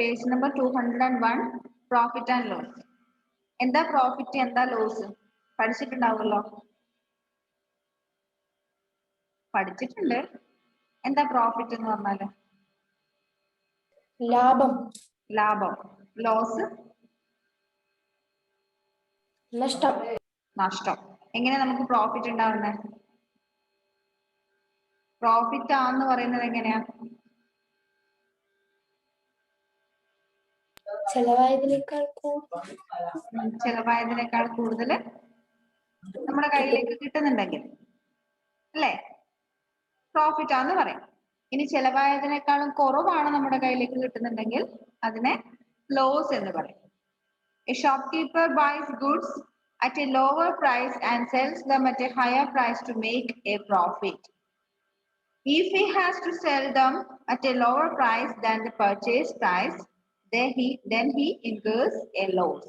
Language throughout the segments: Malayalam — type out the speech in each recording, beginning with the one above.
Page number 201 profit and loss. എന്താ പ്രോഫിറ്റ്, എന്താ ലോസ് പഠിച്ചിട്ടുണ്ടാവുമല്ലോ. പഠിച്ചിട്ടുണ്ട്. എന്താ പ്രോഫിറ്റ് എന്ന് പറഞ്ഞാല്? ലാഭം. ലാഭം. ലോസ്? നഷ്ടം. നഷ്ടം. എങ്ങനെ നമുക്ക് പ്രോഫിറ്റ് ഉണ്ടാവുന്നത്? പ്രോഫിറ്റ് ആന്ന് പറയുന്നത് എങ്ങനെയാ? ചെലവായതിനേക്കാൾ കൂടുതൽ നമ്മുടെ കയ്യിലേക്ക് കിട്ടുന്നുണ്ടെങ്കിൽ അല്ലേ പ്രോഫിറ്റ് ആന്ന് പറയും. ഇനി ചെലവായതിനേക്കാളും കുറവാണ് നമ്മുടെ കയ്യിലേക്ക് കിട്ടുന്നുണ്ടെങ്കിൽ അതിനെ ലോസ് എന്ന് പറയും. A shopkeeper buys goods at a lower price and sells them at a higher price to make a profit. If he has to sell them at a lower price than the purchase price, then he incurs a loss.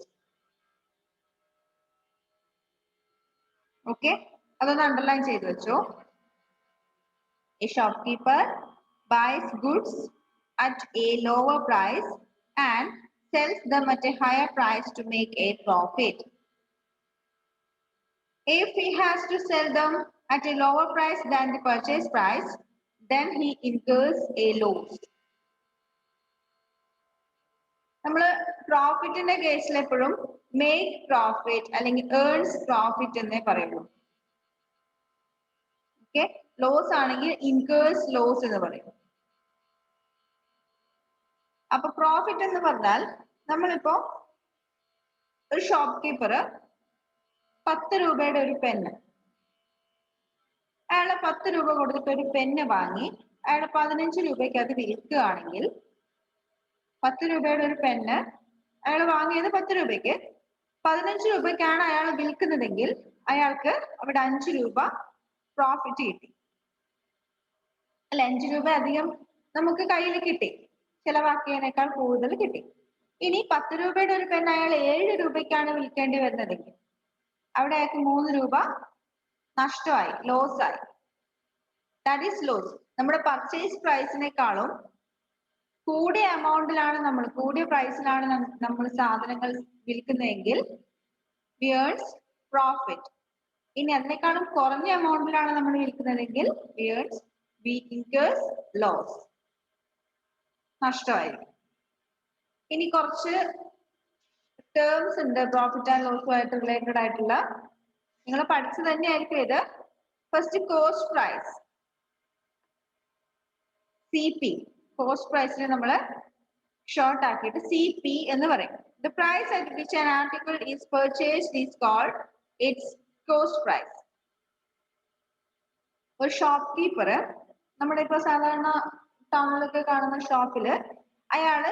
Okay? അതൊന്ന് underline ചെയ്തു വെച്ചോ. A shopkeeper buys goods at a lower price and sells them at a higher price to make a profit. If he has to sell them at a lower price than the purchase price, then he incurs a loss. നമ്മൾ പ്രോഫിറ്റിന്റെ കേസിൽ എപ്പോഴും മേക്ക് പ്രോഫിറ്റ് അല്ലെങ്കിൽ ഏൺസ് പ്രോഫിറ്റ് എന്നേ പറയുള്ളൂ. ഓക്കെ, ലോസ് ആണെങ്കിൽ ഇൻകേഴ്സ് ലോസ് എന്ന് പറയും. അപ്പൊ പ്രോഫിറ്റ് എന്ന് പറഞ്ഞാൽ നമ്മളിപ്പോ ഒരു ഷോപ്പ് കീപ്പർ 10 രൂപയുടെ ഒരു പെന്ന്, അയാള് 10 രൂപ കൊടുത്തിട്ട് ഒരു പെന്ന് വാങ്ങി അയാൾ 15 രൂപയ്ക്ക് അത് വിൽക്കുകയാണെങ്കിൽ 10 രൂപയുടെ ഒരു പെന്ന് അയാൾ വാങ്ങിയത് 10 രൂപയ്ക്ക് 15 രൂപയ്ക്കാണ് അയാൾ വിൽക്കുന്നതെങ്കിൽ അയാൾക്ക് അവിടെ 5 രൂപ പ്രോഫിറ്റ് കിട്ടി അല്ല, 5 രൂപ അധികം നമുക്ക് കയ്യിൽ കിട്ടി, ചെലവാക്കിയതിനേക്കാൾ കൂടുതൽ കിട്ടി. ഇനി 10 രൂപയുടെ ഒരു പെൻ അയാൾ 7 രൂപയ്ക്കാണ് വിൽക്കേണ്ടി വരുന്നതെങ്കിൽ അവിടെ അയാൾക്ക് 3 രൂപ നഷ്ടമായി, ലോസ് ആയി. That is loss. നമ്മുടെ പർച്ചേസ് പ്രൈസിനേക്കാളും കൂടിയ എമൗണ്ടിലാണ് കൂടിയ പ്രൈസിലാണ് നമ്മൾ സാധനങ്ങൾ വിൽക്കുന്നതെങ്കിൽ വി ഏൺസ് പ്രോഫിറ്റ്. ഇനി അതിനേക്കാളും കുറഞ്ഞ എമൗണ്ടിലാണ് നമ്മൾ വിൽക്കുന്നതെങ്കിൽ വി ഇൻകേഴ്സ് ലോസ്, നഷ്ടമായിരിക്കും. ഇനി കുറച്ച് ടേംസ് ഉണ്ട് പ്രോഫിറ്റ് ആൻഡ് ലോസുമായിട്ട് റിലേറ്റഡ് ആയിട്ടുള്ള, നിങ്ങൾ പഠിച്ചു തന്നെയായിരിക്കും ഇത്. First cost price, CP. Cost പ്രൈസിനെ നമ്മൾ ഷോർട്ട് ആക്കിയിട്ട് CP എന്ന് പറയും. The price at which an article is purchased is called its cost price. ഒരു ഷോപ്പ് കീപ്പർ നമ്മുടെ ഇപ്പൊ സാധാരണ ടൗണിലൊക്കെ കാണുന്ന ഷോപ്പില് അയാള്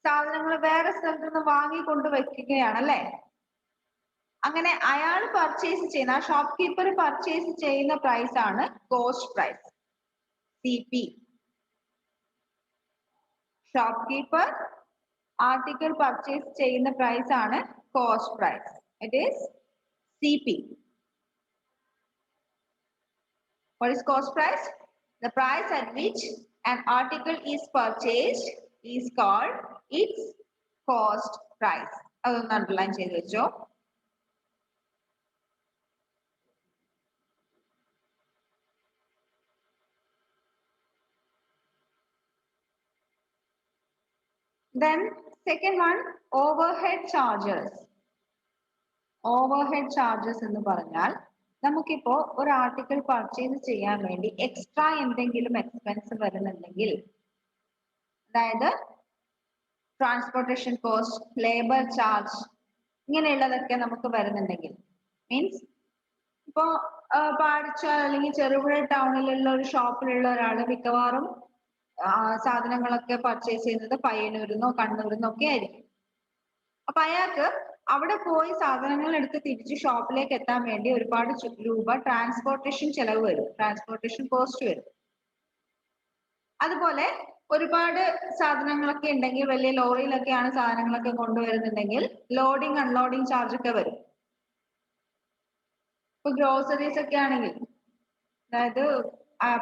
സാധനങ്ങൾ വേറെ സ്ഥലത്ത് നിന്ന് വാങ്ങിക്കൊണ്ട് വെക്കുകയാണ് അല്ലെ. അങ്ങനെ അയാൾ പർച്ചേസ് ചെയ്യുന്ന, ആ ഷോപ്പ് കീപ്പർ പർച്ചേസ് ചെയ്യുന്ന പ്രൈസ് ആണ് cost price, CP. Shopkeeper article purchase ചെയ്യുന്ന പ്രൈസ് ആണ് cost price. It is CP. What is cost price? The price at which an article is purchased is called its cost price. അതൊന്ന് അണ്ടർലൈൻ ചെയ്ത് വെച്ചോ. Then second one, overhead charges. Overhead charges എന്ന് പറഞ്ഞാൽ നമുക്കിപ്പോ ഒരു ആർട്ടിക്കിൾ പർച്ചേസ് ചെയ്യാൻ വേണ്ടി എക്സ്ട്രാ എന്തെങ്കിലും എക്സ്പെൻസ് വരുന്നുണ്ടെങ്കിൽ, അതായത് ട്രാൻസ്പോർട്ടേഷൻ കോസ്റ്റ്, ലേബർ ചാർജ്, ഇങ്ങനെയുള്ളതൊക്കെ നമുക്ക് വരുന്നുണ്ടെങ്കിൽ, മീൻസ് ഇപ്പോ പാടിച്ചാൽ അല്ലെങ്കിൽ ചെറുപുഴ ടൗണിലുള്ള ഒരു ഷോപ്പിലുള്ള ഒരാൾ മിക്കവാറും സാധനങ്ങളൊക്കെ പർച്ചേസ് ചെയ്യുന്നത് പയ്യന്നൂരിന്നോ കണ്ണൂരിന്നോ ഒക്കെ ആയിരിക്കും. അപ്പൊ അയാൾക്ക് അവിടെ പോയി സാധനങ്ങൾ എടുത്ത് തിരിച്ച് ഷോപ്പിലേക്ക് എത്താൻ വേണ്ടി ഒരുപാട് രൂപ ട്രാൻസ്പോർട്ടേഷൻ ചെലവ് വരും, ട്രാൻസ്പോർട്ടേഷൻ കോസ്റ്റ് വരും. അതുപോലെ ഒരുപാട് സാധനങ്ങളൊക്കെ ഉണ്ടെങ്കിൽ, വലിയ ലോറിയിലൊക്കെയാണ് സാധനങ്ങളൊക്കെ കൊണ്ടുവരുന്നുണ്ടെങ്കിൽ ലോഡിങ് അൺലോഡിങ് ചാർജ് ഒക്കെ വരും. ഇപ്പൊ ഗ്രോസറീസ് ഒക്കെ ആണെങ്കിൽ, അതായത്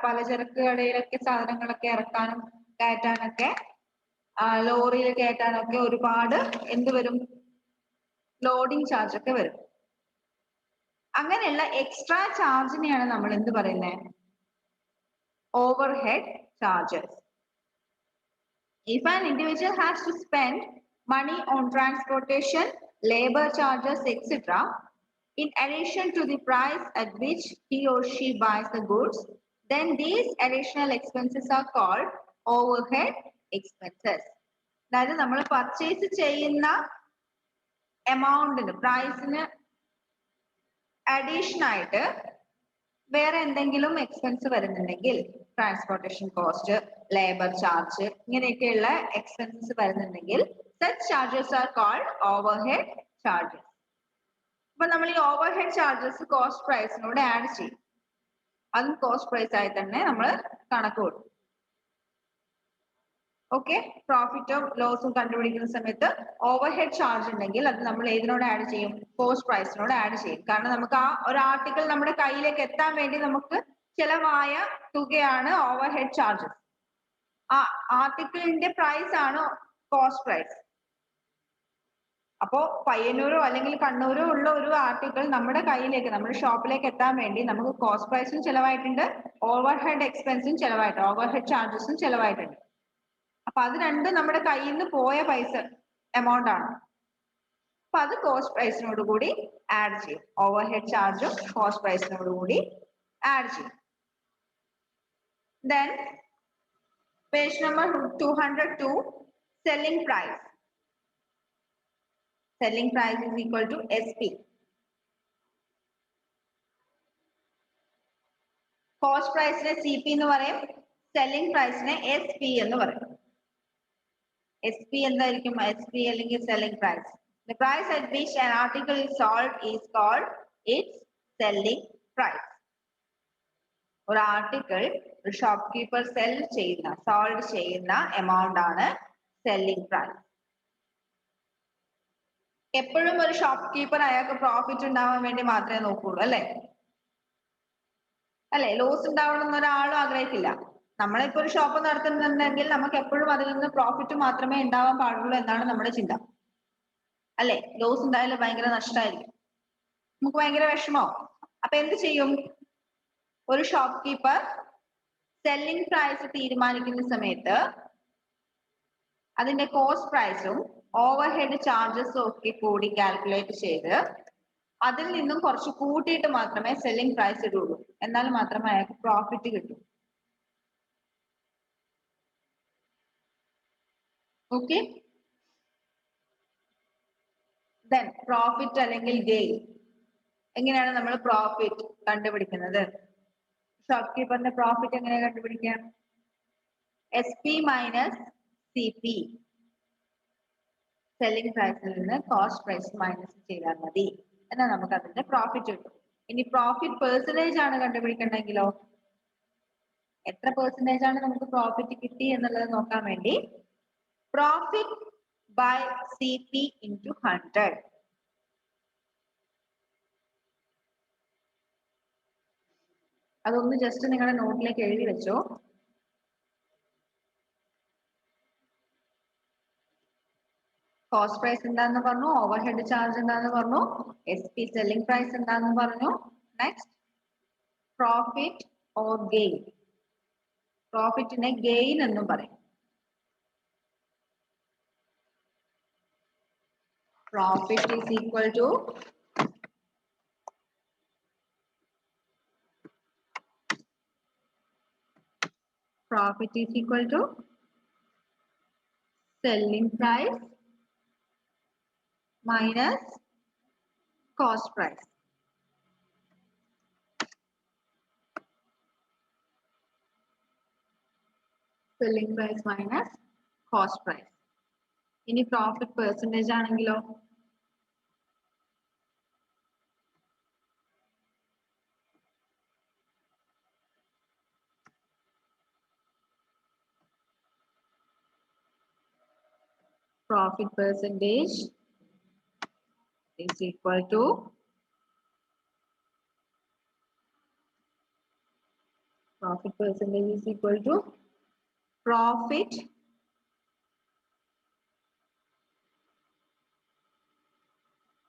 പലചരക്ക് കടയിലൊക്കെ സാധനങ്ങളൊക്കെ ഇറക്കാനും കയറ്റാനൊക്കെ ലോറിയിൽ കയറ്റാനൊക്കെ ഒരുപാട് എന്ത് വരും, ലോഡിംഗ് ചാർജ് ഒക്കെ വരും. അങ്ങനെയുള്ള എക്സ്ട്രാ ചാർജിനെയാണ് നമ്മൾ എന്ത് പറയുന്നത്, overhead charges. If an individual has to spend money on transportation, labor charges, etc., in addition to the price at which he or she buys the goods, then these additional expenses are called overhead expenses. അതായത് നമ്മൾ പർച്ചേസ് ചെയ്യുന്ന എമൗണ്ടിന്, പ്രൈസിന് അഡീഷൻ ആയിട്ട് വേറെ എന്തെങ്കിലും എക്സ്പെൻസ് വരുന്നുണ്ടെങ്കിൽ, ട്രാൻസ്പോർട്ടേഷൻ കോസ്റ്റ്, ലേബർ ചാർജ്, ഇങ്ങനെയൊക്കെയുള്ള എക്സ്പെൻസസ് വരുന്നുണ്ടെങ്കിൽ such charges are called overhead charges. അപ്പൊ നമ്മൾ ഈ ഓവർഹെഡ് ചാർജസ് കോസ്റ്റ് പ്രൈസിനോട് ആഡ് ചെയ്യും. അതും കോസ്റ്റ് പ്രൈസ് ആയി തന്നെ നമ്മൾ കണക്ക് കൊടുക്കും. ഓക്കെ, പ്രോഫിറ്റും ലോസും കണ്ടുപിടിക്കുന്ന സമയത്ത് ഓവർഹെഡ് ചാർജ് ഉണ്ടെങ്കിൽ അത് നമ്മൾ ഏതിനോട് ആഡ് ചെയ്യും, കോസ്റ്റ് പ്രൈസിനോട് ആഡ് ചെയ്യും. കാരണം നമുക്ക് ആ ഒരു ആർട്ടിക്കിൾ നമ്മുടെ കയ്യിലേക്ക് എത്താൻ വേണ്ടി നമുക്ക് ചെലവായ തുകയാണ് ഓവർഹെഡ് ചാർജസ്. ആ ആർട്ടിക്കിളിന്റെ പ്രൈസ് ആണ് കോസ്റ്റ് പ്രൈസ്. അപ്പോ പയ്യന്നൂരോ അല്ലെങ്കിൽ കണ്ണൂരോ ഉള്ള ഒരു ആർട്ടിക്കിൾ നമ്മുടെ കയ്യിലേക്ക്, നമ്മുടെ ഷോപ്പിലേക്ക് എത്താൻ വേണ്ടി നമുക്ക് കോസ്റ്റ് പ്രൈസും ചെലവായിട്ടുണ്ട്, ഓവർഹെഡ് എക്സ്പെൻസും ചെലവായിട്ടുണ്ട്, ഓവർഹെഡ് ചാർജസും ചെലവായിട്ടുണ്ട്. അപ്പൊ അത് രണ്ടും നമ്മുടെ കയ്യിൽ നിന്ന് പോയ പൈസ എമൗണ്ട് ആണ്. അപ്പൊ അത് കോസ്റ്റ് പ്രൈസിനോട് കൂടി ആഡ് ചെയ്യും. ഓവർഹെഡ് ചാർജും കോസ്റ്റ് പ്രൈസിനോട് കൂടി ആഡ് ചെയ്യും. Then page number 202, selling price. Selling price is equal to SP. Cost price ne CP എന്ന് പറയും, selling price ne SP എന്ന് പറയും. SP എന്തായിരിക്കും, SP അല്ലെങ്കിൽ selling price. The price at which an article is sold is called its selling price. ഒരു ആർട്ടിക്കിൾ ഒരു ഷോപ്പ് കീപ്പർ സെൽ ചെയ്യുന്ന, സോൾഡ് ചെയ്യുന്ന എമൗണ്ട് ആണ് സെല്ലിംഗ് പ്രൈസ്. എപ്പോഴും ഒരു ഷോപ്പ് കീപ്പർ അയാൾക്ക് പ്രോഫിറ്റ് ഉണ്ടാവാൻ വേണ്ടി മാത്രമേ നോക്കുള്ളൂ, അല്ലെ? ലോസ് ഉണ്ടാവണം എന്ന് ഒരാളും ആഗ്രഹിക്കില്ല. നമ്മളിപ്പോ ഒരു ഷോപ്പ് നടത്തുന്നുണ്ടെങ്കിൽ നമുക്ക് എപ്പോഴും അതിൽ നിന്ന് പ്രോഫിറ്റ് മാത്രമേ ഉണ്ടാവാൻ പാടുള്ളൂ എന്നാണ് നമ്മുടെ ചിന്ത, അല്ലെ? ലോസ് ഉണ്ടായാലും ഭയങ്കര നഷ്ടമായിരിക്കും, നമുക്ക് ഭയങ്കര വിഷമാവും. അപ്പൊ എന്ത് ചെയ്യും ഒരു ഷോപ്പ് കീപ്പർ? സെല്ലിംഗ് പ്രൈസ് തീരുമാനിക്കുന്ന സമയത്ത് അതിന്റെ കോസ്റ്റ് പ്രൈസും ഓവർഹെഡ് ചാർജസും ഒക്കെ കൂടി കാൽക്കുലേറ്റ് ചെയ്ത് അതിൽ നിന്നും കുറച്ച് കൂട്ടിയിട്ട് മാത്രമേ സെല്ലിംഗ് പ്രൈസ് ഇടുള്ളൂ. എന്നാൽ മാത്രമേ അയാൾക്ക് പ്രോഫിറ്റ് കിട്ടൂ. ഓക്കെ, ദെൻ പ്രോഫിറ്റ് അല്ലെങ്കിൽ ഗെയിൻ. എങ്ങനെയാണ് നമ്മൾ പ്രോഫിറ്റ് കണ്ടുപിടിക്കുന്നത്? ഷോപ്പ് കീപ്പറിന്റെ പ്രോഫിറ്റ് എങ്ങനെ കണ്ടുപിടിക്കാം? SP മൈനസ് CP, സെല്ലിംഗ് പ്രൈസിൽ നിന്ന് കോസ്റ്റ് പ്രൈസ് മൈനസ് ചെയ്താൽ മതി, എന്നാൽ നമുക്ക് അതിന്റെ പ്രോഫിറ്റ് കിട്ടും. ഇനി പ്രോഫിറ്റ് പെർസെന്റേജ് ആണ് കണ്ടുപിടിക്കണമെങ്കിലോ, എത്ര പെർസെന്റേജ് ആണ് നമുക്ക് പ്രോഫിറ്റ് കിട്ടി എന്നുള്ളത് നോക്കാൻ വേണ്ടി പ്രോഫിറ്റ് ബൈ CP into 100. അതൊന്ന് ജസ്റ്റ് നിങ്ങളുടെ നോട്ടിലേക്ക് എഴുതി വെച്ചോ. കോസ്റ്റ് പ്രൈസ് എന്താന്ന് പറഞ്ഞു, ഓവർഹെഡ് ചാർജ് എന്താന്ന് പറഞ്ഞു, SP സെല്ലിംഗ് പ്രൈസ് എന്താന്ന് പറഞ്ഞു. Next profit or gain. പ്രോഫിറ്റിനെ ഗെയിൻ എന്നും പറയും. Profit is equal to selling price minus cost price. Selling price minus cost price. ഇനി പ്രോഫിറ്റ് പെർസെന്റേജ് ആണെങ്കിലോ, profit percentage is equal to profit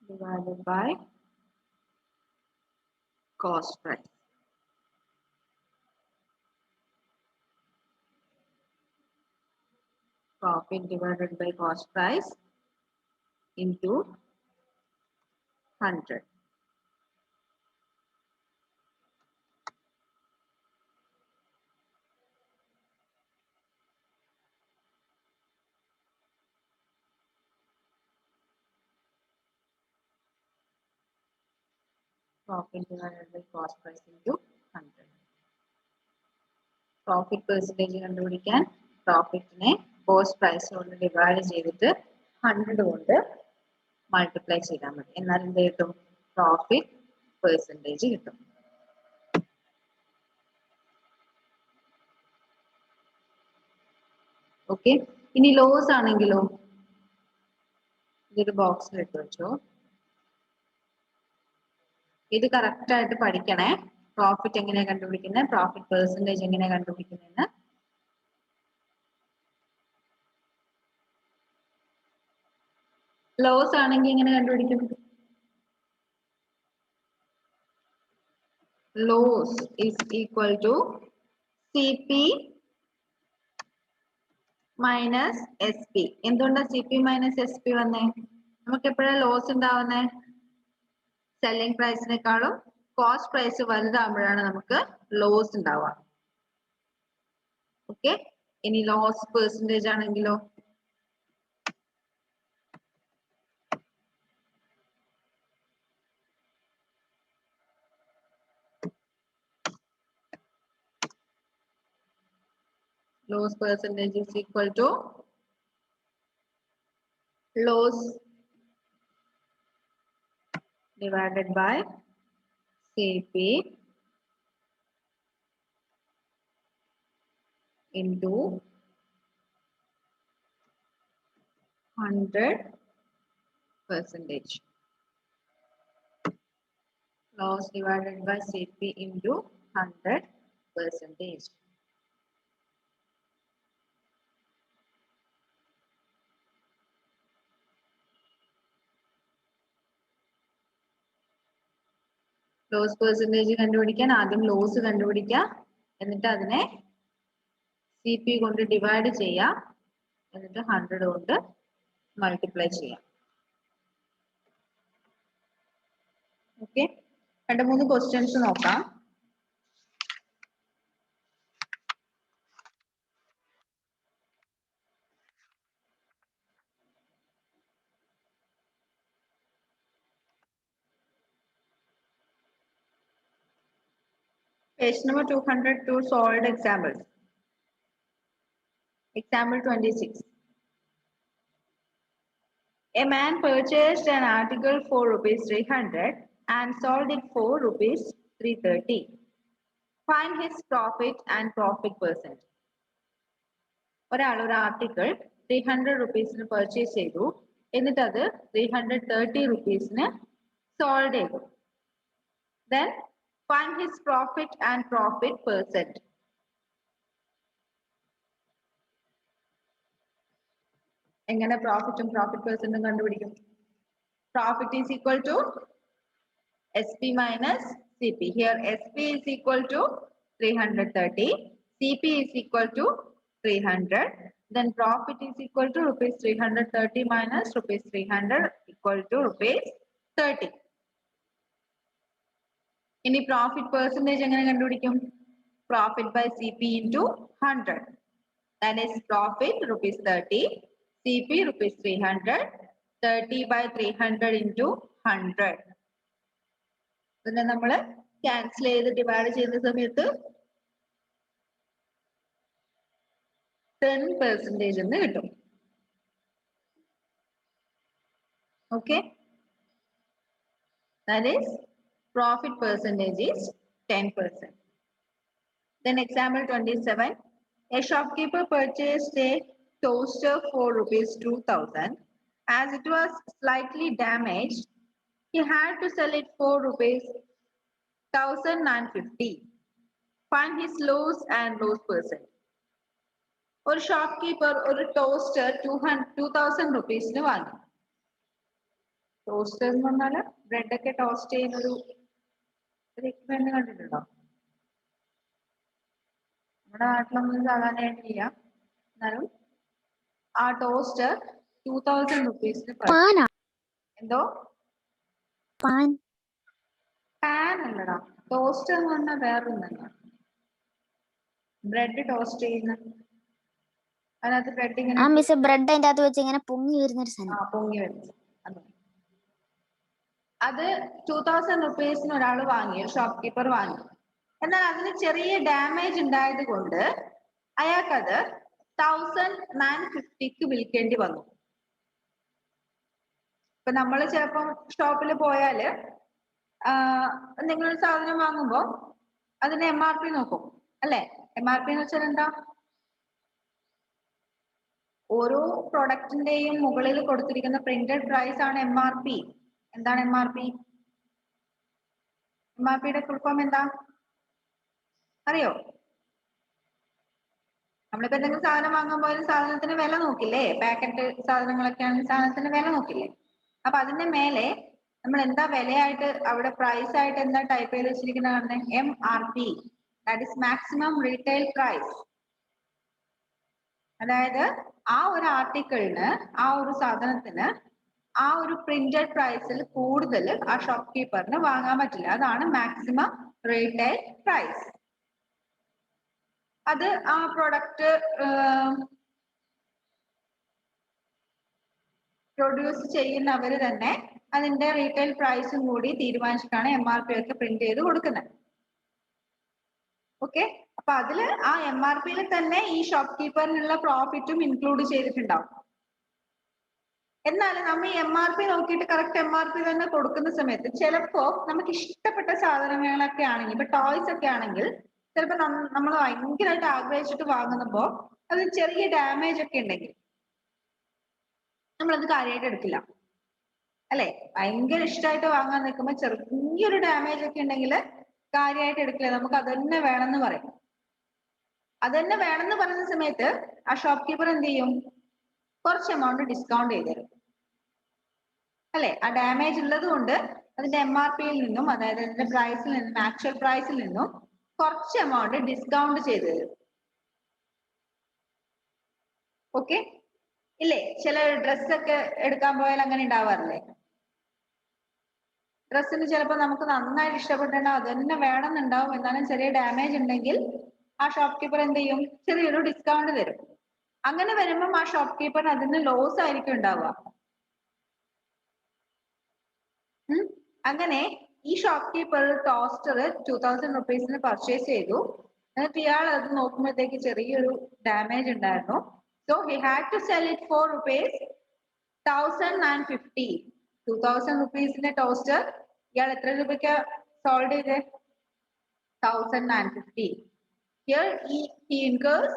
divided by cost price. Profit divided by cost price into 100. Profit divided by cost price into 100. Profit percentage കണ്ടുപിടിക്കാൻ പ്രോഫിറ്റിനെ കോസ്റ്റ് പ്രൈസ് കൊണ്ട് ഡിവൈഡ് ചെയ്തിട്ട് 100 കൊണ്ട് മൾട്ടിപ്ലൈ ചെയ്താൽ മതി. എന്നാൽ എന്ത് കിട്ടും? പ്രോഫിറ്റ് പെർസെൻറ്റേജ് കിട്ടും. ഓക്കെ. ഇനി ലോസ് ആണെങ്കിലോ ഇതൊരു ബോക്സിൽ ഇട്ട് വെച്ചോ. ഇത് കറക്റ്റ് ആയിട്ട് പഠിക്കണേ. പ്രോഫിറ്റ് എങ്ങനെയാ കണ്ടുപിടിക്കുന്നത്, പ്രോഫിറ്റ് പെർസെൻറ്റേജ് എങ്ങനെയാ കണ്ടുപിടിക്കുന്നതെന്ന്. ലോസ് ആണെങ്കിൽ എങ്ങനെ കണ്ടുപിടിക്കും? Loss is equal to CP minus SP. എന്തുകൊണ്ടാണ് CP മൈനസ് SP വന്നേ? നമുക്ക് എപ്പോഴാണ് ലോസ് ഉണ്ടാവുന്നേ? സെല്ലിംഗ് പ്രൈസിനേക്കാളും കോസ്റ്റ് പ്രൈസ് വലുതാകുമ്പോഴാണ് നമുക്ക് ലോസ് ഉണ്ടാവുക. ഓക്കെ. ഇനി ലോസ് പെർസെൻറ്റേജ് ആണെങ്കിലോ loss percentage is equal to loss divided by CP into 100%. Loss divided by CP into 100%. Loss percentage കണ്ടുപിടിക്കാൻ ആദ്യം ലോസ് കണ്ടുപിടിക്കുക, എന്നിട്ട് അതിനെ CP കൊണ്ട് ഡിവൈഡ് ചെയ്യുക, എന്നിട്ട് 100 കൊണ്ട് മൾട്ടിപ്ലൈ ചെയ്യാം. ഓക്കെ. 2-3 ക്വസ്റ്റ്യൻസ് നോക്കാം. Page number 202 solved examples. Example 26. A man purchased an article for ₹300 and sold it for ₹330. Find his profit and profit percent. ഒരാൾ ഒരു ആർട്ടിക്കിൾ 300 റുപ്പീസിന് പർച്ചേസ് ചെയ്തു, എന്നിട്ട് അത് 330 റുപ്പീസിന് സോൾഡ് ചെയ്തു. Then find his profit and profit percent. എങ്ങനെ പ്രോഫിറ്റും പ്രോഫിറ്റ് പെർസെന്റും കണ്ടുപിടിക്കും? Profit is equal to SP minus CP. Here SP is equal to 330, CP is equal to 300. Then profit is equal to ₹330 minus ₹300 equal to ₹30. ഇനി പ്രോഫിറ്റ് പെർസെന്റേജ് എങ്ങനെ കണ്ടുപിടിക്കും? Profit by CP into 100. That is profit ₹30, CP ₹300, 30 by 300 into 100. ഇതിനെ നമ്മൾ ക്യാൻസൽ ചെയ്ത് ഡിവൈഡ് ചെയ്യുന്ന സമയത്ത് 10% എന്ന് കിട്ടും. Okay, that is profit percentage is 10%. Then example 27. A shopkeeper purchased a toaster for ₹2,000. As it was slightly damaged, he had to sell it for ₹1,050. Find his loss and loss percent. ഒരു ഷോപ്പ് കീപ്പർ ഒരു ടോസ്റ്റർ 2,000 റുപ്പീസിന് വാങ്ങി. ടോസ്റ്റർ എന്ന് പറഞ്ഞാല് ബ്രെഡ് ഒക്കെ ടോസ്റ്റ് ചെയ്യുന്ന ഒരു എക്യുപ്മെന്റ് കണ്ടിട്ടുണ്ടോ? നമ്മുടെ നാട്ടിലൊന്നും സാധാരണയായിട്ട് ചെയ്യാം. എന്നാലും ആ ടോസ്റ്റർ 2000 rupees എന്തോ പാൻ അല്ലടാ, ടോസ്റ്റർ എന്ന് പറഞ്ഞാൽ വേറൊന്നല്ല. ബ്രെഡ് ടോസ്റ്റ് ചെയ്യുന്ന, അതിനകത്ത് ബ്രെഡ് ഇങ്ങനെ ബ്രെഡ് അതിന്റെ അകത്ത് വെച്ച് ഇങ്ങനെ പൊങ്ങി വരുന്ന ഒരു സാധനം. പൊങ്ങി വരുന്നത് അത് 2000 rupees ഒരാൾ വാങ്ങി, ഷോപ്പ് കീപ്പർ വാങ്ങി. എന്നാൽ അതിന് ചെറിയ ഡാമേജ് ഉണ്ടായത് കൊണ്ട് അയാൾക്കത് 1950 വിൽക്കേണ്ടി വന്നു. ഇപ്പൊ നമ്മൾ ചിലപ്പം ഷോപ്പിൽ പോയാല് നിങ്ങളൊരു സാധനം വാങ്ങുമ്പോ അതിന്റെ MRP നോക്കും അല്ലെ? MRP എന്ന് വെച്ചാൽ എന്താ? ഓരോ പ്രൊഡക്റ്റിന്റെയും മുകളിൽ കൊടുത്തിരിക്കുന്ന പ്രിന്റഡ് പ്രൈസ് ആണ് MRP. എന്താണ് MRP? MRPയുടെ ഫുൾ ഫോം എന്താ അറിയോ? നമ്മളിപ്പോ എന്തെങ്കിലും സാധനം വാങ്ങുമ്പോൾ സാധനത്തിന് വില നോക്കില്ലേ? പാക്കറ്റ് സാധനങ്ങളൊക്കെ ആണെങ്കിൽ സാധനത്തിന് വില നോക്കില്ലേ? അപ്പൊ അതിന്റെ മേലെ നമ്മൾ എന്താ വിലയായിട്ട് അവിടെ പ്രൈസ് ആയിട്ട് എന്താ ടൈപ്പ് ചെയ്ത് വെച്ചിരിക്കുന്നത്? MRP, that is maximum retail price. അതായത് ആ ഒരു ആർട്ടിക്കിളിന്, ആ ഒരു സാധനത്തിന് ആ ഒരു പ്രിന്റഡ് പ്രൈസിൽ കൂടുതൽ ആ ഷോപ്പ് കീപ്പറിന് വാങ്ങാൻ പറ്റില്ല. അതാണ് മാക്സിമം റീറ്റെയിൽ പ്രൈസ്. അത് ആ പ്രൊഡക്റ്റ് പ്രൊഡ്യൂസ് ചെയ്യുന്നവര് തന്നെ അതിന്റെ റീറ്റെയിൽ പ്രൈസും കൂടി തീരുമാനിച്ചിട്ടാണ് MRP ഒക്കെ പ്രിന്റ് ചെയ്ത് കൊടുക്കുന്നത്. ഓക്കെ, അപ്പൊ അതില് ആ MRPയിൽ തന്നെ ഈ ഷോപ്പ് കീപ്പറിനുള്ള പ്രോഫിറ്റും ഇൻക്ലൂഡ് ചെയ്തിട്ടുണ്ടാവും. എന്നാൽ നമ്മൾ ഈ MRP നോക്കിയിട്ട് കറക്റ്റ് MRP തന്നെ കൊടുക്കുന്ന സമയത്ത് ചിലപ്പോ നമുക്ക് ഇഷ്ടപ്പെട്ട സാധനങ്ങളൊക്കെ ആണെങ്കിൽ, ഇപ്പൊ ടോയ്സ് ഒക്കെ ആണെങ്കിൽ ചിലപ്പോ നമ്മൾ ഭയങ്കരമായിട്ട് ആഗ്രഹിച്ചിട്ട് വാങ്ങുമ്പോ അത് ചെറിയ ഡാമേജ് ഒക്കെ ഉണ്ടെങ്കിൽ നമ്മളത് കാര്യമായിട്ട് എടുക്കില്ല അല്ലെ? ഭയങ്കര ഇഷ്ടമായിട്ട് വാങ്ങാൻ നിൽക്കുമ്പോ ചെറിയൊരു ഡാമേജ് ഒക്കെ ഉണ്ടെങ്കിൽ കാര്യമായിട്ട് എടുക്കില്ല, നമുക്ക് അതന്നെ വേണമെന്ന് പറയും. അതന്നെ വേണമെന്ന് പറയുന്ന സമയത്ത് ആ ഷോപ്പ് കീപ്പർ എന്ത് ചെയ്യും? കുറച്ച് എമൗണ്ട് ഡിസ്കൗണ്ട് ചെയ്ത് തരും അല്ലെ? ആ ഡാമേജ് ഉള്ളത് കൊണ്ട് അതിന്റെ MRPയിൽ നിന്നും, അതായത് അതിന്റെ പ്രൈസിൽ നിന്നും, ആക്ച്വൽ പ്രൈസിൽ നിന്നും കുറച്ച് എമൗണ്ട് ഡിസ്കൗണ്ട് ചെയ്ത് തരും. ഓക്കെ ഇല്ലേ? ചില ഡ്രസ്സൊക്കെ എടുക്കാൻ പോയാൽ അങ്ങനെ ഉണ്ടാവാറില്ലേ? ഡ്രസ്സിന് ചിലപ്പോൾ നമുക്ക് നന്നായിട്ട് ഇഷ്ടപ്പെട്ടുണ്ടാവും, അത് തന്നെ വേണമെന്നുണ്ടാവും, എന്നാലും ചെറിയ ഡാമേജ് ഉണ്ടെങ്കിൽ ആ ഷോപ്പ് കീപ്പർ എന്ത് ചെയ്യും? ചെറിയൊരു ഡിസ്കൗണ്ട് തരും. അങ്ങനെ വരുമ്പം ആ ഷോപ്പ് കീപ്പറിന് അതിന് ലോസ് ആയിരിക്കും ഉണ്ടാവുക. അങ്ങനെ ഈ shopkeeper toaster 2000 rupees purchase ചെയ്തു. എന്നിട്ട് ഇയാൾ അത് നോക്കുമ്പോഴത്തേക്ക് ചെറിയൊരു ഡാമേജ് ഉണ്ടായിരുന്നു. So he had to sell it for ₹1050. 2000 rupees toaster ഇയാൾ എത്ര രൂപയ്ക്ക് സോൾവ് ചെയ്തേ? 1050. Here he incurs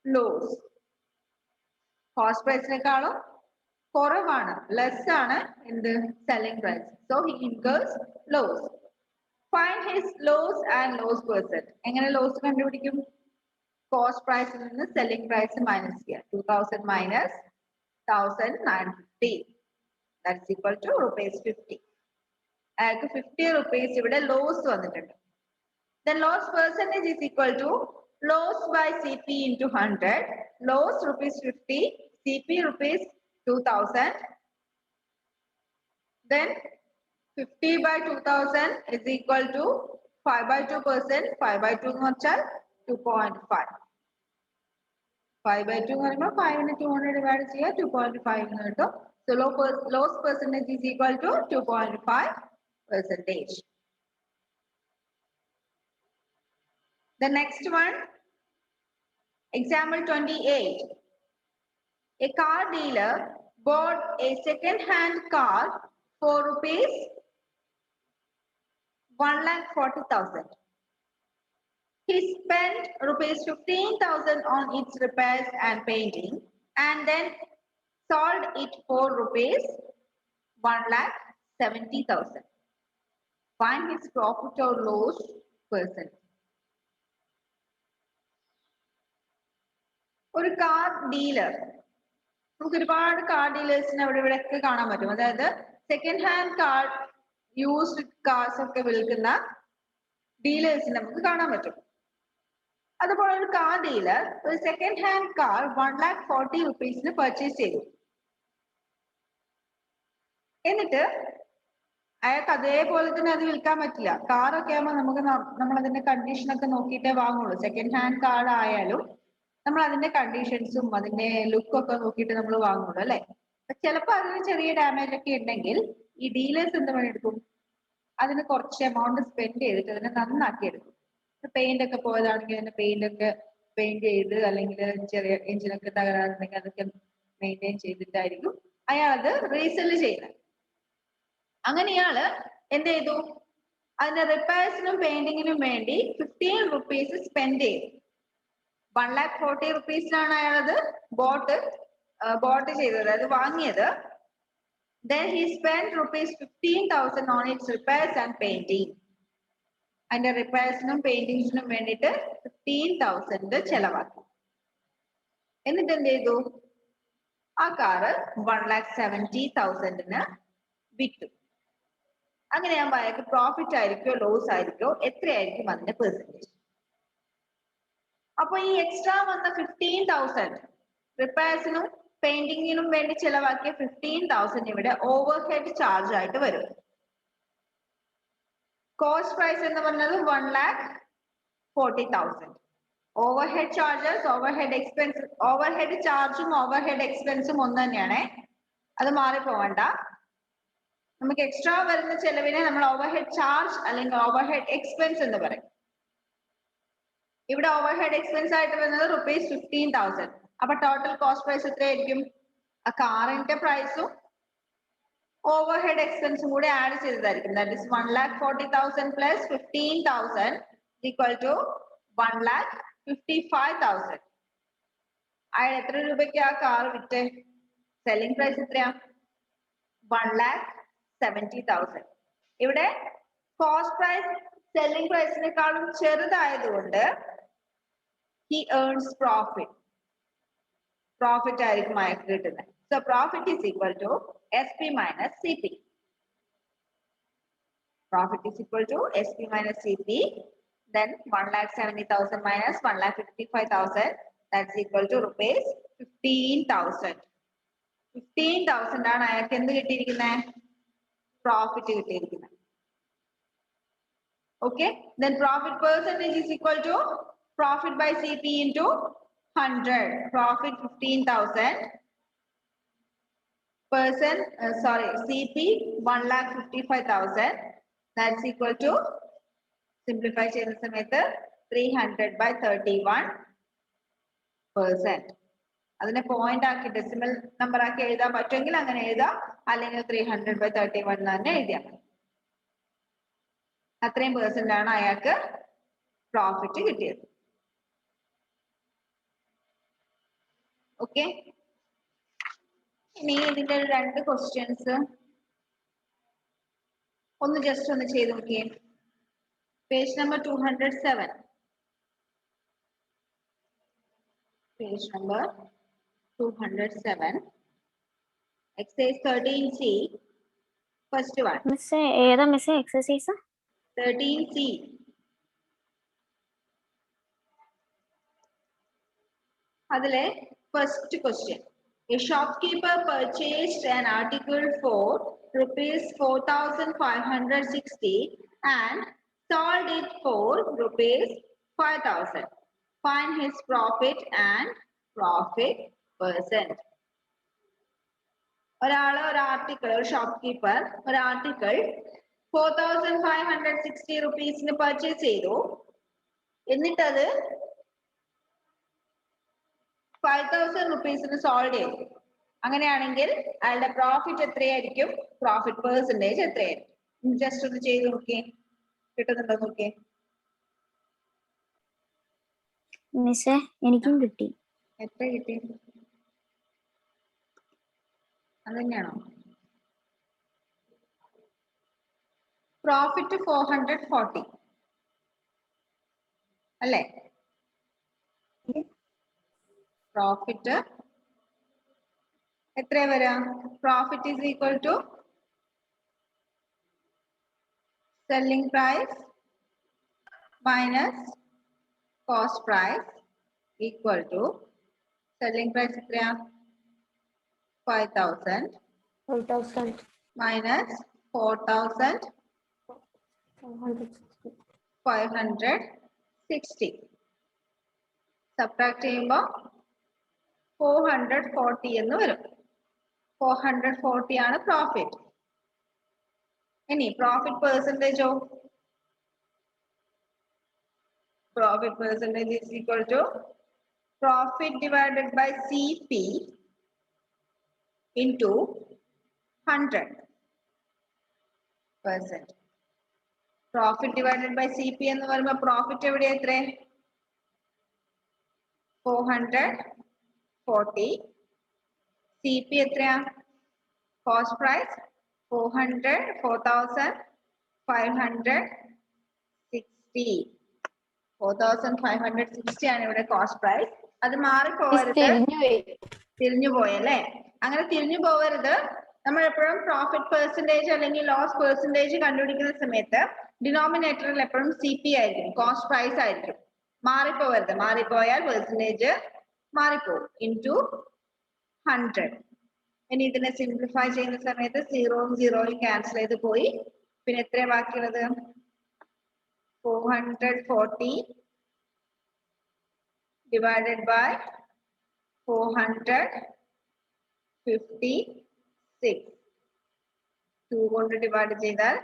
loss. Cost പ്രൈസിനേക്കാളും കുറവാണ്, ലെസ് ആണ് എന്ത്? Selling price. So he incurs loss. Find his loss and loss percent. എങ്ങനെ ലോസ് കണ്ടുപിടിക്കും? കോസ്റ്റ് പ്രൈസിൽ നിന്ന് സെല്ലിംഗ് പ്രൈസ് മൈനസ് ചെയ്യുക. 2000 minus 1950. That's equal to ₹50. അയാൾക്ക് 50 rupees ഇവിടെ ലോസ് വന്നിട്ടുണ്ട്. Then loss percentage is equal to loss by CP into 100. Loss ₹50, CP ₹2000. Then 50 by 2000 is equal to 5/2%. 5/2 എന്ന് വെച്ചാൽ 2.5. 5/2 എന്ന് പറയുമ്പോൾ 5 200 ഡിവൈഡ് ചെയ്യുക, 2.5 എന്ന് കിട്ടും. So loss percentage is equal to 2.5%. The next one, example 28. A car dealer bought a second-hand car for ₹1,40,000. He spent ₹15,000 on its repairs and painting, and then sold it for ₹1,70,000. Find his profit or loss percent. ഒരു കാർ ഡീലർ, നമുക്ക് ഒരുപാട് കാർ ഡീലേഴ്സിനെ അവിടെ ഇവിടെ ഒക്കെ കാണാൻ പറ്റും. അതായത് second hand car, used cars ഒക്കെ വിൽക്കുന്ന ഡീലേഴ്സിന് നമുക്ക് കാണാൻ പറ്റും. അതുപോലെ ഒരു കാർ ഡീലർ ഒരു second hand car 1,40,000 rupees purchase ചെയ്തു. എന്നിട്ട് അയാൾക്ക് അതേപോലെ തന്നെ അത് വിൽക്കാൻ പറ്റില്ല. കാറൊക്കെ ആകുമ്പോൾ നമുക്ക് നമ്മൾ അതിന്റെ കണ്ടീഷൻ ഒക്കെ നോക്കിയിട്ടേ വാങ്ങുള്ളൂ. സെക്കൻഡ് ഹാൻഡ് കാർ ആയാലും നമ്മൾ അതിന്റെ കണ്ടീഷൻസും അതിന്റെ ലുക്കും ഒക്കെ നോക്കിയിട്ട് നമ്മൾ വാങ്ങുള്ളൂ അല്ലെ. ചിലപ്പോൾ അതിന് ചെറിയ ഡാമേജ് ഒക്കെ ഉണ്ടെങ്കിൽ ഈ ഡീലേഴ്സ് എന്ത് പണിയെടുക്കും, അതിന് കുറച്ച് എമൗണ്ട് സ്പെൻഡ് ചെയ്തിട്ട് അതിനെ നന്നാക്കി എടുക്കും. പെയിന്റ് ഒക്കെ പോയതാണെങ്കിൽ അതിന്റെ പെയിന്റ് ചെയ്ത്, അല്ലെങ്കിൽ ചെറിയ എഞ്ചിനൊക്കെ തകരാറുണ്ടെങ്കിൽ അതൊക്കെ മെയിൻറ്റെയിൻ ചെയ്തിട്ടായിരിക്കും അയാൾ അത് റീസെല് ചെയ്യുന്നത്. അങ്ങനെ ഇയാള് എന്ത് ചെയ്തു, അതിന്റെ റിപ്പയർസിനും പെയിന്റിങ്ങിനും വേണ്ടി 15 rupees സ്പെൻഡ് ചെയ്തു. 1,40,000 rupees അയാളത് ബോട്ട് ചെയ്തത്, അത് വാങ്ങിയത്. Then he spent ₹15,000 on its repairs and painting. അതിന്റെ റിപ്പയർസിനും പെയിന്റിങ്സിനും വേണ്ടിയിട്ട് 15,000 ചെലവാക്കി. എന്നിട്ട് എന്ത് ചെയ്തു, ആ കാറ് 1,70,000 വിറ്റു. അങ്ങനെയാകുമ്പോൾ അയാൾക്ക് പ്രോഫിറ്റ് ആയിരിക്കോ ലോസ് ആയിരിക്കോ, എത്രയായിരിക്കും അതിന്റെ പെർസെന്റേജ്? അപ്പൊ ഈ എക്സ്ട്രാ വന്ന 15,000 റിപ്പയർസിനും പെയിന്റിങ്ങിനും വേണ്ടി ചെലവാക്കിയ 15,000 ഇവിടെ ഓവർ ഹെഡ് ചാർജ് ആയിട്ട് വരും. കോസ്റ്റ് പ്രൈസ് എന്ന് പറഞ്ഞത് 1,40,000. Over head charges, over head expense, over head ചാർജും ഓവർ ഹെഡ് എക്സ്പെൻസും ഒന്ന് തന്നെയാണ്, അത് മാറിപ്പോവണ്ട. നമുക്ക് എക്സ്ട്രാ വരുന്ന ചെലവിനെ നമ്മൾ ഓവർ ഹെഡ് ചാർജ് അല്ലെങ്കിൽ ഓവർ ഹെഡ് എക്സ്പെൻസ് എന്ന് പറയും. ഇവിടെ ഓവർ ഹെഡ് എക്സ്പെൻസ് ആയിട്ട് വരുന്നത് ₹15,000. അപ്പൊ ടോട്ടൽ കോസ്റ്റ് പ്രൈസ് എത്രയായിരിക്കും? ആ കാറിന്റെ പ്രൈസും ഓവർ ഹെഡ് എക്സ്പെൻസും കൂടി ആഡ് ചെയ്തതായിരിക്കും. That is 1,40,000 plus 15,000 equal to 1,55,000. അയാൾ എത്ര രൂപയ്ക്ക് ആ കാർ വിറ്റ്? സെല്ലിംഗ് പ്രൈസ് എത്രയാ? 1,70,000. ഇവിടെ കോസ്റ്റ് പ്രൈസ് സെല്ലിംഗ് പ്രൈസിനേക്കാളും ചെറുതായതുകൊണ്ട് he earns profit. Profit ആയിരിക്കും അയാൾക്ക് കിട്ടുന്നത്. So profit is equal to SP minus CP. Profit is equal to SP minus CP. Then 1,70,000 minus 1,55,000. That's equal to ₹15,000. 15,000 ആണ് അയാൾക്ക് എന്ത് കിട്ടിയിരിക്കുന്നത്? പ്രോഫിറ്റ് കിട്ടിയിരിക്കുന്നത്. Okay. Then profit percentage is equal to profit by CP into 100. Profit 15,000. CP 1,55,000. That's equal to, simplify ചെയ്യുന്ന സമയത്ത് 300 by 31%. അതിനെ പോയിന്റ് ആക്കി ഡെസിമൽ നമ്പർ ആക്കി എഴുതാൻ പറ്റുമെങ്കിൽ അങ്ങനെ എഴുതാം, അല്ലെങ്കിൽ 300 by 31 തന്നെ എഴുതിയാൽ മതി. അത്രയും പെർസെന്റ് ആണ് അയാൾക്ക് പ്രോഫിറ്റ് കിട്ടിയത്. ഓക്കെ, ഇനി ഇതിന്റെ 2 ക്വസ്റ്റ്യൻസ് ഒന്ന് ജസ്റ്റ് ഒന്ന് ചെയ്ത് നോക്കിയേ. Page number 207. Page number 207. Exercise 13C. First one. Miss ഏതാ മിസ് എക്സസൈസ്? 13C. അതിലെ first question. A shopkeeper purchased an article for ₹4,560 and sold it for ₹5,000. Find his profit and profit percent. ഒരാള് ഒരു ആർട്ടിക്കിൾ, ഒരു ഷോപ്കീപ്പർ ഒരു ആർട്ടിക്കിൾ 4,560 rupees പർച്ചേസ് ചെയ്തു. എന്നിട്ടത് 5,000 rupees സോൾവ് ചെയ്തു. അങ്ങനെയാണെങ്കിൽ അയാളുടെ പ്രോഫിറ്റ് എത്രയായിരിക്കും? പ്രോഫിറ്റ് പെർസെന്റേജ് എത്രയായിരിക്കും? ജസ്റ്റ് ഒന്ന് ചെയ്ത് നോക്കിയേ, കിട്ടുന്നുണ്ടോ നോക്കിയേ. മിസ്സേ എനിക്കും കിട്ടി. എത്ര കിട്ടി? അതന്നെയാണോ? പ്രോഫിറ്റ് 440 അല്ലേ? പ്രോഫിറ്റ് എത്ര വരാം? Profit is equal to selling price minus cost price equal to selling price എത്രയാ 5,000 minus 4,560 subtract ചെയ്യുമ്പോൾ 440 എന്ന് വരും 440 ആണ് പ്രോഫിറ്റ് ഇനി profit പെർസെന്റേജോ profit percentage is equal to profit divided by CP into 100%. Profit divided by CP എന്ന് പറയുമ്പോൾ profit എവിടെ എത്രേ 440 CP എത്രയാ cost price 4,560 4,560 ആണ് ഇവിടെ കോസ്റ്റ് പ്രൈസ് അത് മാറിപ്പോവരുത് തിരിഞ്ഞു പോയല്ലേ അങ്ങനെ തിരിഞ്ഞു പോവരുത് നമ്മൾ എപ്പോഴും പ്രോഫിറ്റ് പെർസെന്റേജ് അല്ലെങ്കിൽ ലോസ് പെർസെന്റേജ് കണ്ടുപിടിക്കുന്ന സമയത്ത് ഡിനോമിനേറ്ററിൽ എപ്പോഴും CP ആയിരിക്കും കോസ്റ്റ് പ്രൈസ് ആയിരിക്കും മാറിപ്പോവരുത് മാറിപ്പോയാൽ പെർസെന്റേജ് മാറിപ്പോവും ഇൻറ്റു 100 ഇനി ഇതിനെ സിംപ്ലിഫൈ ചെയ്യുന്ന സമയത്ത് 0 0 ക്യാൻസൽ ചെയ്ത് പോയി പിന്നെ എത്രയാ ബാക്കിയുള്ളത് 440 divided by 456 2 കൊണ്ട് ഡിവൈഡ് ചെയ്താൽ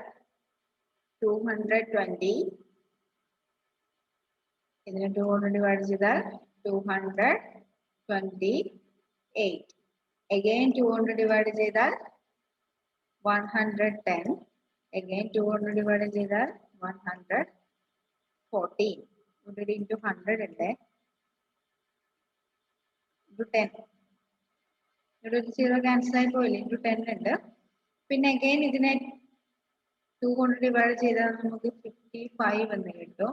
220 ഇതിനെ 2 കൊണ്ട് ഡിവൈഡ് ചെയ്താൽ 228 again 2 കൊണ്ട് ഡിവൈഡ് ചെയ്താൽ 110 again 2 കൊണ്ട് ഡിവൈഡ് ചെയ്താൽ 114 ഇവിടെ into 100 ഉണ്ട് into 10 ഇവിടെ ഒരു 0 ക്യാൻസൽ ആയി പോയില്ല into 10 ഉണ്ട് പിന്നെ again ഇതിനെ 2 കൊണ്ട് ഡിവൈഡ് ചെയ്താൽ നമുക്ക് 55 എന്ന് കിട്ടും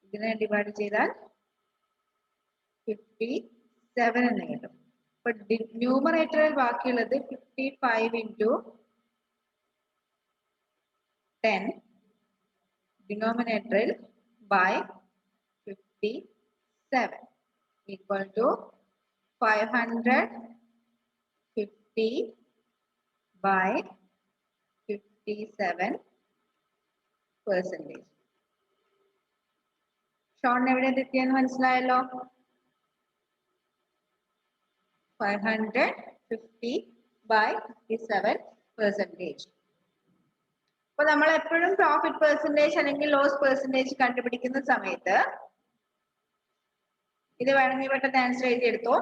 ഇതിനെ ഡിവൈഡ് ചെയ്താൽ 57 എന്ന് കിട്ടും അപ്പൊ ന്യൂമറേറ്ററിൽ ബാക്കിയുള്ളത് 55 into 10 denominator by 57 equal to 550 by 57 percentage. Sean എവിടെ എത്തിയെന്ന് മനസ്സിലായല്ലോ 550 by 57 percentage. അപ്പൊ നമ്മൾ എപ്പോഴും പ്രോഫിറ്റ് പെർസെന്റേജ് അല്ലെങ്കിൽ ലോസ് പെർസെന്റേജ് കണ്ടുപിടിക്കുന്ന സമയത്ത് ഇത് വേണമെങ്കിൽ പെട്ടെന്ന് ആൻസർ എഴുതിയെടുത്തോ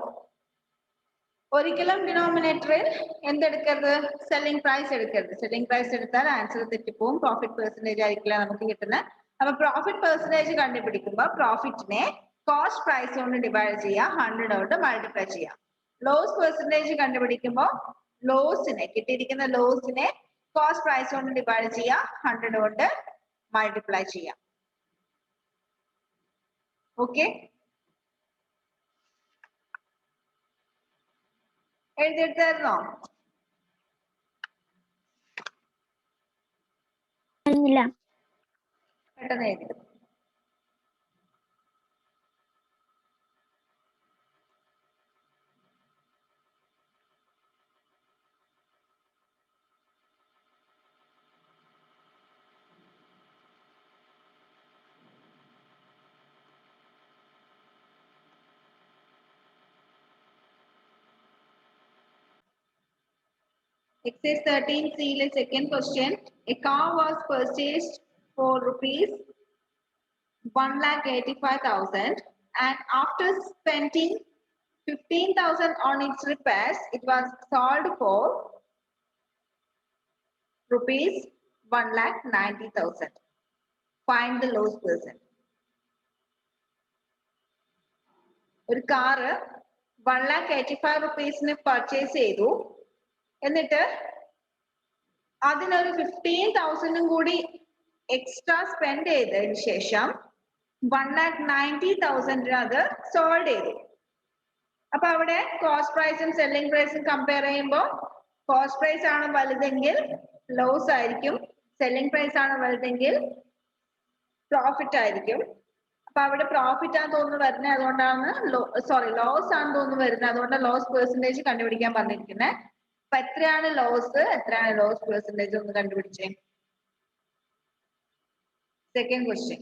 ഒരിക്കലും ഡിനോമിനേറ്ററിൽ എന്തെടുക്കരുത് സെല്ലിംഗ് പ്രൈസ് എടുക്കരുത് സെല്ലിംഗ് പ്രൈസ് എടുത്താൽ ആൻസർ തെറ്റിപ്പോവും പ്രോഫിറ്റ് പെർസെന്റേജ് ആയിരിക്കില്ല നമുക്ക് കിട്ടുന്നത് അപ്പൊ പ്രോഫിറ്റ് പെർസെന്റേജ് കണ്ടുപിടിക്കുമ്പോൾ പ്രോഫിറ്റിനെ കോസ്റ്റ് പ്രൈസ് കൊണ്ട് ഡിവൈഡ് ചെയ്യുക 100 കൊണ്ട് മൾട്ടിപ്ലൈ ചെയ്യുക ലോസ് പെർസെന്റേജ് കണ്ടുപിടിക്കുമ്പോൾ ലോസിനെ കിട്ടിയിരിക്കുന്ന ലോസിനെ കോസ്റ്റ് പ്രൈസ് കൊണ്ട് ഡിവൈഡ് ചെയ്യുക 100 കൊണ്ട് മൾട്ടിപ്ലൈ ചെയ്യാം ഓക്കെ എഴുതിയെടുത്തായിരുന്നോ പെട്ടെന്ന് എഴുതി Exercise 13C, the second question. A car was purchased for rupees 1,85,000 and after spending 15,000 on its repairs, it was sold for rupees 1,90,000. Find the loss percent. ഒരു കാറ് 1,85,000 rupeesന് പർച്ചേസ് ചെയ്തു എന്നിട്ട് അതിനൊരു 15,000 കൂടി എക്സ്ട്രാ സ്പെൻഡ് ചെയ്തതിന് ശേഷം 1,90,000 അത് സോൾഡ് ചെയ്തു അപ്പൊ അവിടെ കോസ്റ്റ് പ്രൈസും സെല്ലിംഗ് പ്രൈസും കമ്പയർ ചെയ്യുമ്പോൾ കോസ്റ്റ് പ്രൈസ് ആണ് വലുതെങ്കിൽ ലോസ് ആയിരിക്കും സെല്ലിംഗ് പ്രൈസ് ആണ് വലുതെങ്കിൽ പ്രോഫിറ്റ് ആയിരിക്കും. അപ്പൊ അവിടെ പ്രോഫിറ്റ് ആണെന്ന് തോന്നുന്നു വരുന്നത്, അതുകൊണ്ടാണ് ലോസ് ആണെന്ന് തോന്നുന്നു വരുന്നത്, അതുകൊണ്ടാണ് ലോസ് പെർസെന്റേജ് കണ്ടുപിടിക്കാൻ പറഞ്ഞിരിക്കുന്നത്. അപ്പൊ എത്രയാണ് ലോസ് പെർസെന്റേജ് ഒന്ന് കണ്ടുപിടിച്ചേ. Second question.